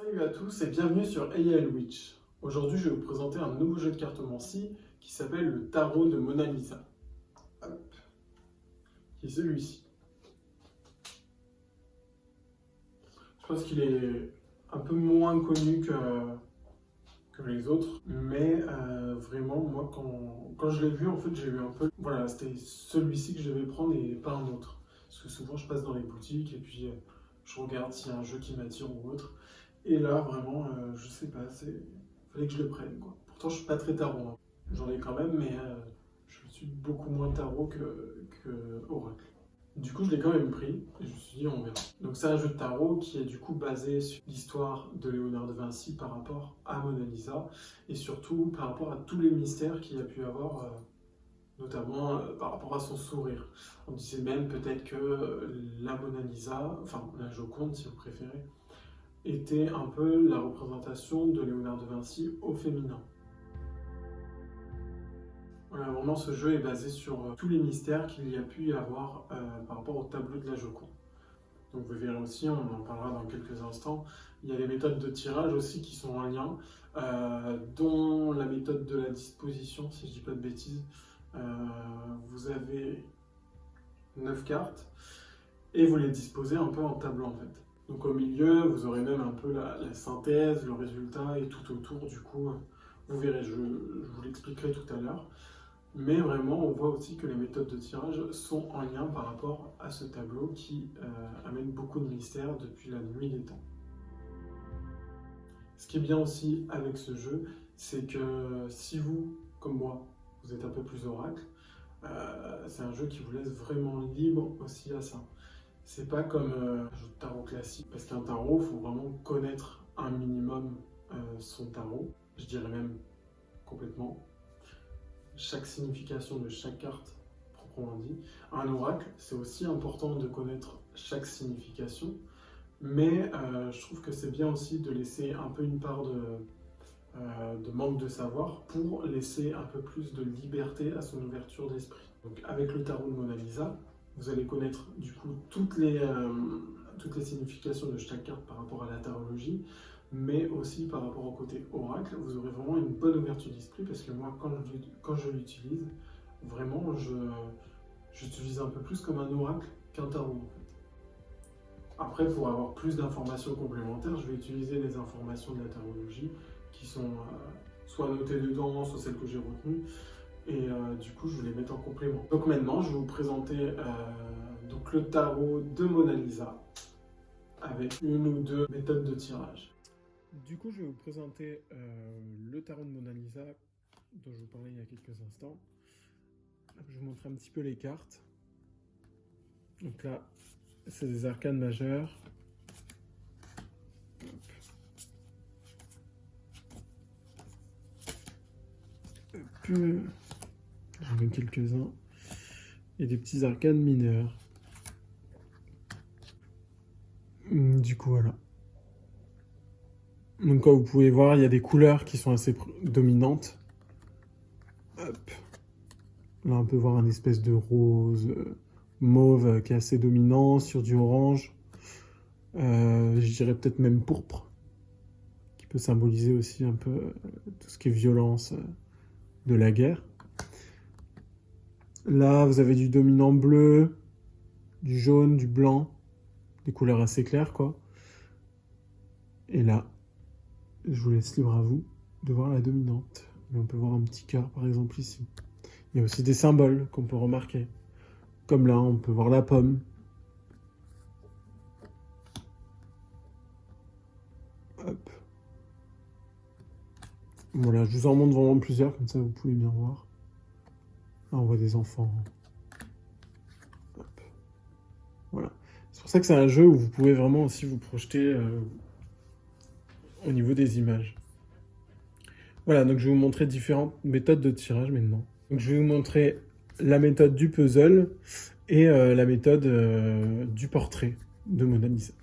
Salut à tous et bienvenue sur AL Witch. Aujourd'hui, je vais vous présenter un nouveau jeu de cartomancie qui s'appelle le Tarot de Mona Lisa. Hop, qui est celui-ci. Je pense qu'il est un peu moins connu que les autres, mais vraiment, moi, quand je l'ai vu, en fait, j'ai eu un peu... Voilà, c'était celui-ci que je devais prendre et pas un autre. Parce que souvent, je passe dans les boutiques et puis je regarde s'il y a un jeu qui m'attire ou autre. Et là, vraiment, je sais pas, fallait que je le prenne, quoi. Pourtant, je suis pas très tarot, hein. J'en ai quand même, mais je suis beaucoup moins tarot que oracle. Du coup, je l'ai quand même pris, et je me suis dit, on verra. Donc, c'est un jeu de tarot qui est du coup basé sur l'histoire de Léonard de Vinci par rapport à Mona Lisa, et surtout par rapport à tous les mystères qu'il y a pu avoir, notamment par rapport à son sourire. On disait même peut-être que la Mona Lisa, enfin la Joconde si vous préférez, était un peu la représentation de Léonard de Vinci au féminin. Voilà, vraiment ce jeu est basé sur tous les mystères qu'il y a pu y avoir par rapport au tableau de la Joconde. Donc vous verrez aussi, on en parlera dans quelques instants, il y a les méthodes de tirage aussi qui sont en lien, dont la méthode de la disposition, si je ne dis pas de bêtises. Vous avez 9 cartes et vous les disposez un peu en tableau en fait. Donc au milieu, vous aurez même un peu la synthèse, le résultat et tout autour, du coup, vous verrez, je vous l'expliquerai tout à l'heure. Mais vraiment, on voit aussi que les méthodes de tirage sont en lien par rapport à ce tableau qui amène beaucoup de mystères depuis la nuit des temps. Ce qui est bien aussi avec ce jeu, c'est que si vous, comme moi, vous êtes un peu plus oracle, c'est un jeu qui vous laisse vraiment libre aussi à ça. C'est pas comme un jeu de tarot classique, parce qu'un tarot, il faut vraiment connaître un minimum son tarot, je dirais même complètement, chaque signification de chaque carte, proprement dit. Un oracle, c'est aussi important de connaître chaque signification, mais je trouve que c'est bien aussi de laisser un peu une part de manque de savoir pour laisser un peu plus de liberté à son ouverture d'esprit. Donc avec le tarot de Mona Lisa, vous allez connaître du coup toutes les significations de chaque carte par rapport à la tarologie, mais aussi par rapport au côté oracle, vous aurez vraiment une bonne ouverture d'esprit parce que moi, quand je l'utilise, vraiment, j'utilise un peu plus comme un oracle qu'un tarot en fait. Après, pour avoir plus d'informations complémentaires, je vais utiliser les informations de la tarologie qui sont soit notées dedans, soit celles que j'ai retenues. Et du coup, je vais les mettre en complément. Donc maintenant, je vais vous présenter donc le tarot de Mona Lisa avec une ou deux méthodes de tirage. Du coup, je vais vous présenter le tarot de Mona Lisa dont je vous parlais il y a quelques instants. Je vais vous montrer un petit peu les cartes. Donc là, c'est des arcanes majeures. J'en ai quelques-uns. Et des petits arcanes mineurs. Du coup, voilà. Donc, comme vous pouvez voir, il y a des couleurs qui sont assez dominantes. Hop. Là, on peut voir un espèce de rose mauve qui est assez dominant sur du orange. Je dirais peut-être même pourpre, qui peut symboliser aussi un peu tout ce qui est violence de la guerre. Là, vous avez du dominant bleu, du jaune, du blanc, des couleurs assez claires, quoi. Et là, je vous laisse libre à vous de voir la dominante. Mais on peut voir un petit cœur, par exemple, ici. Il y a aussi des symboles qu'on peut remarquer. Comme là, on peut voir la pomme. Hop. Voilà, je vous en montre vraiment plusieurs, comme ça vous pouvez bien voir. Là, on voit des enfants. Hop. Voilà. C'est pour ça que c'est un jeu où vous pouvez vraiment aussi vous projeter au niveau des images. Voilà, donc je vais vous montrer différentes méthodes de tirage maintenant. Donc je vais vous montrer la méthode du puzzle et la méthode du portrait de Mona Lisa.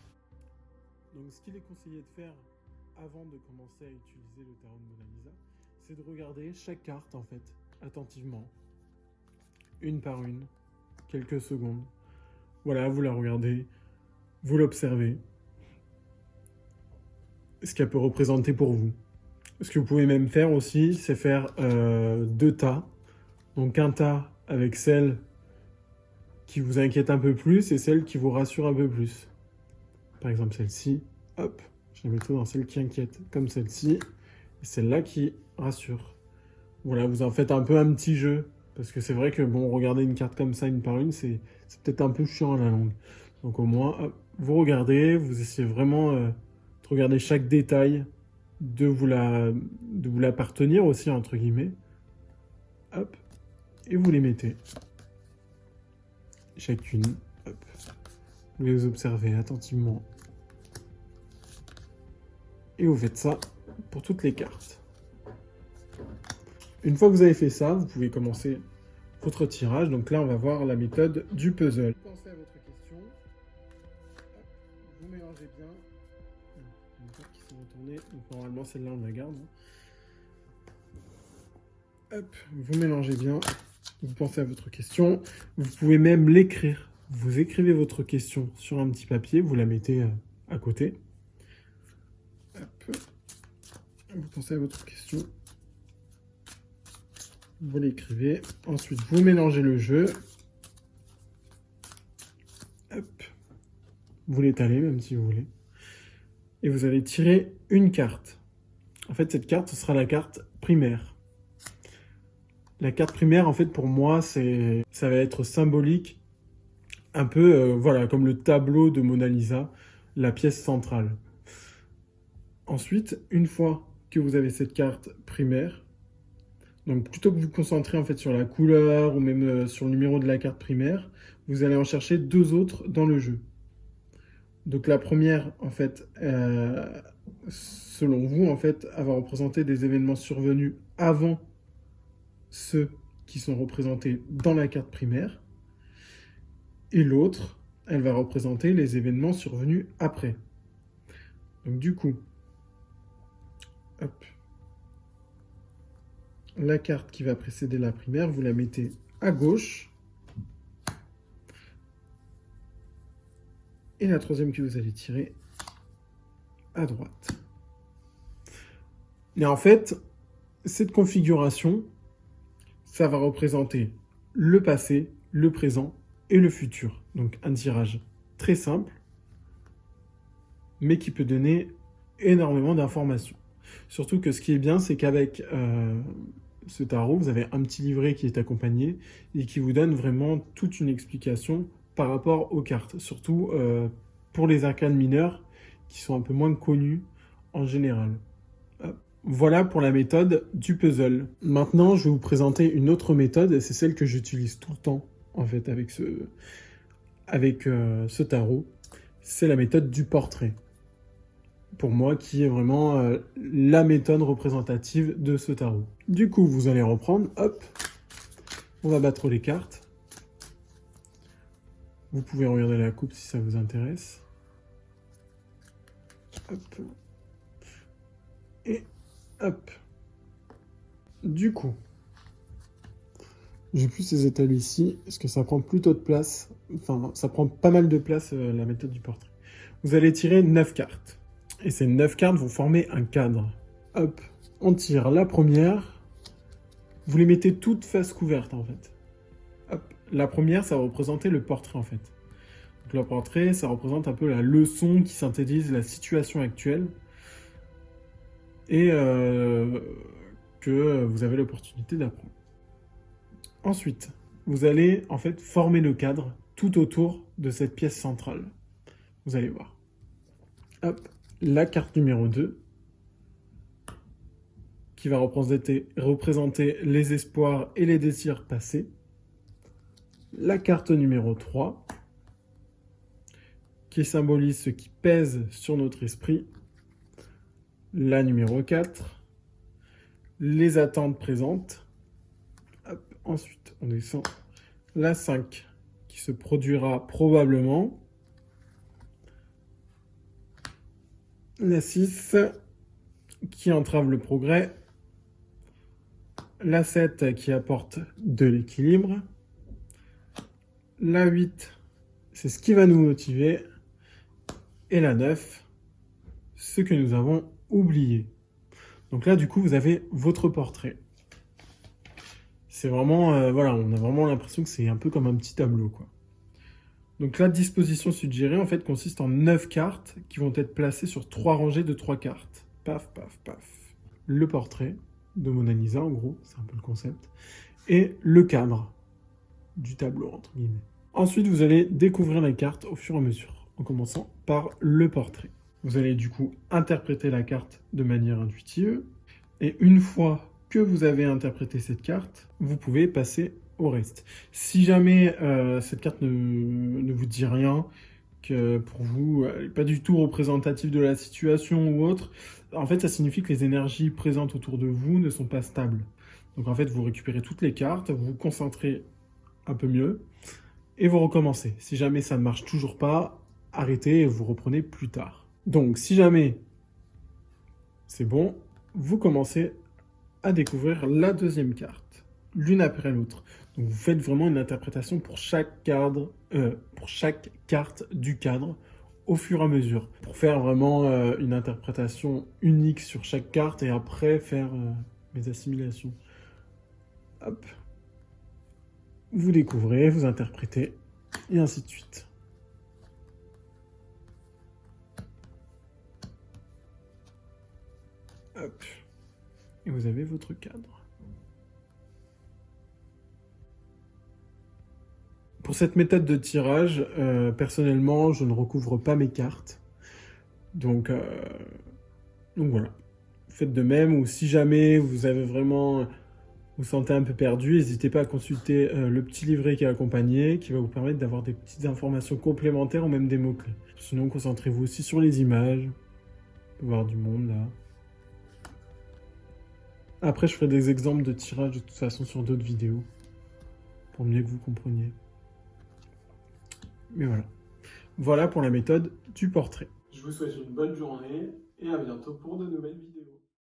Donc ce qu'il est conseillé de faire avant de commencer à utiliser le tarot de Mona Lisa, c'est de regarder chaque carte en fait, attentivement, une par une, quelques secondes. Voilà, vous la regardez, vous l'observez. ce qu'elle peut représenter pour vous. Ce que vous pouvez même faire aussi, c'est faire 2 tas. Donc un tas avec celle qui vous inquiète un peu plus et celle qui vous rassure un peu plus. Par exemple celle-ci, hop, je la mets tout dans celle qui inquiète, comme celle-ci, et celle-là qui rassure. Voilà, vous en faites un peu un petit jeu, parce que c'est vrai que bon, regarder une carte comme ça une par une, c'est peut-être un peu chiant à la longue. Donc au moins, hop, vous regardez, vous essayez vraiment de regarder chaque détail, de vous l'appartenir aussi, entre guillemets. Hop, et vous les mettez. Chacune, hop. Vous les observez attentivement. Et vous faites ça pour toutes les cartes. Une fois que vous avez fait ça, vous pouvez commencer votre tirage. Donc là, on va voir la méthode du puzzle. Pensez à votre question. Vous mélangez bien. Les cartes qui sont retournées. Donc normalement, celle-là, on la garde. Hop, vous mélangez bien. Vous pensez à votre question. Vous pouvez même l'écrire. Vous écrivez votre question sur un petit papier. Vous la mettez à côté. Hop. Vous pensez à votre question. Vous l'écrivez. Ensuite, vous mélangez le jeu. Hop. Vous l'étalez, même si vous voulez. Et vous allez tirer une carte. En fait, cette carte, ce sera la carte primaire. La carte primaire, en fait, pour moi, ça va être symbolique. Un peu, voilà, comme le tableau de Mona Lisa, la pièce centrale. Ensuite, une fois que vous avez cette carte primaire, donc plutôt que vous concentrer en fait sur la couleur ou même sur le numéro de la carte primaire, vous allez en chercher 2 autres dans le jeu. Donc la première, en fait, selon vous, en fait, elle va représenter des événements survenus avant ceux qui sont représentés dans la carte primaire. Et l'autre, elle va représenter les événements survenus après. Donc du coup, hop, la carte qui va précéder la primaire, vous la mettez à gauche. Et la troisième que vous allez tirer à droite. Et en fait, cette configuration, ça va représenter le passé, le présent et le futur. Donc un tirage très simple, mais qui peut donner énormément d'informations. Surtout que ce qui est bien, c'est qu'avec ce tarot, vous avez un petit livret qui est accompagné et qui vous donne vraiment toute une explication par rapport aux cartes. Surtout pour les arcanes mineurs qui sont un peu moins connus en général. Voilà pour la méthode du puzzle. Maintenant, je vais vous présenter une autre méthode, et c'est celle que j'utilise tout le temps en fait avec ce tarot. C'est la méthode du portrait. Pour moi, qui est vraiment la méthode représentative de ce tarot. Du coup, vous allez reprendre, hop, on va battre les cartes. Vous pouvez regarder la coupe si ça vous intéresse. Hop. Et hop. Du coup, j'ai plus ces étals ici, parce que ça prend plutôt de place. Enfin, ça prend pas mal de place, la méthode du portrait. Vous allez tirer 9 cartes. Et ces 9 cartes vont former un cadre. Hop, on tire la première. Vous les mettez toutes face couverte, en fait. Hop, la première, ça va représenter le portrait, en fait. Donc, le portrait, ça représente un peu la leçon qui synthétise la situation actuelle. Et que vous avez l'opportunité d'apprendre. Ensuite, vous allez, en fait, former le cadre tout autour de cette pièce centrale. Vous allez voir. Hop. La carte numéro 2, qui va représenter les espoirs et les désirs passés. La carte numéro 3, qui symbolise ce qui pèse sur notre esprit. La numéro 4, les attentes présentes. Hop, ensuite, on descend. La 5, qui se produira probablement. La 6, qui entrave le progrès. La 7, qui apporte de l'équilibre. La 8, c'est ce qui va nous motiver. Et la 9, ce que nous avons oublié. Donc là, du coup, vous avez votre portrait. C'est vraiment, voilà, on a vraiment l'impression que c'est un peu comme un petit tableau, quoi. Donc la disposition suggérée, en fait, consiste en 9 cartes qui vont être placées sur 3 rangées de 3 cartes. Paf, paf, paf. Le portrait de Mona Lisa, en gros, c'est un peu le concept, et le cadre du tableau, entre guillemets. Ensuite, vous allez découvrir les cartes au fur et à mesure, en commençant par le portrait. Vous allez du coup interpréter la carte de manière intuitive, et une fois que vous avez interprété cette carte, vous pouvez passer au reste. Si jamais cette carte ne vous dit rien, que pour vous, elle n'est pas du tout représentative de la situation ou autre, en fait, ça signifie que les énergies présentes autour de vous ne sont pas stables. Donc en fait, vous récupérez toutes les cartes, vous vous concentrez un peu mieux, et vous recommencez. Si jamais ça ne marche toujours pas, arrêtez et vous reprenez plus tard. Donc si jamais c'est bon, vous commencez à découvrir la deuxième carte, l'une après l'autre. Donc vous faites vraiment une interprétation pour chaque carte du cadre au fur et à mesure, pour faire vraiment une interprétation unique sur chaque carte et après faire mes assimilations. Hop. Vous découvrez, vous interprétez, et ainsi de suite. Hop. Et vous avez votre cadre. Pour cette méthode de tirage, personnellement, je ne recouvre pas mes cartes. Donc voilà. Faites de même, ou si jamais vous avez vraiment... vous sentez un peu perdu, n'hésitez pas à consulter le petit livret qui est accompagné, qui va vous permettre d'avoir des petites informations complémentaires ou même des mots-clés. Sinon, concentrez-vous aussi sur les images. On peut voir du monde là. Après, je ferai des exemples de tirage de toute façon sur d'autres vidéos, pour mieux que vous compreniez. Mais voilà. Voilà pour la méthode du portrait. Je vous souhaite une bonne journée et à bientôt pour de nouvelles vidéos.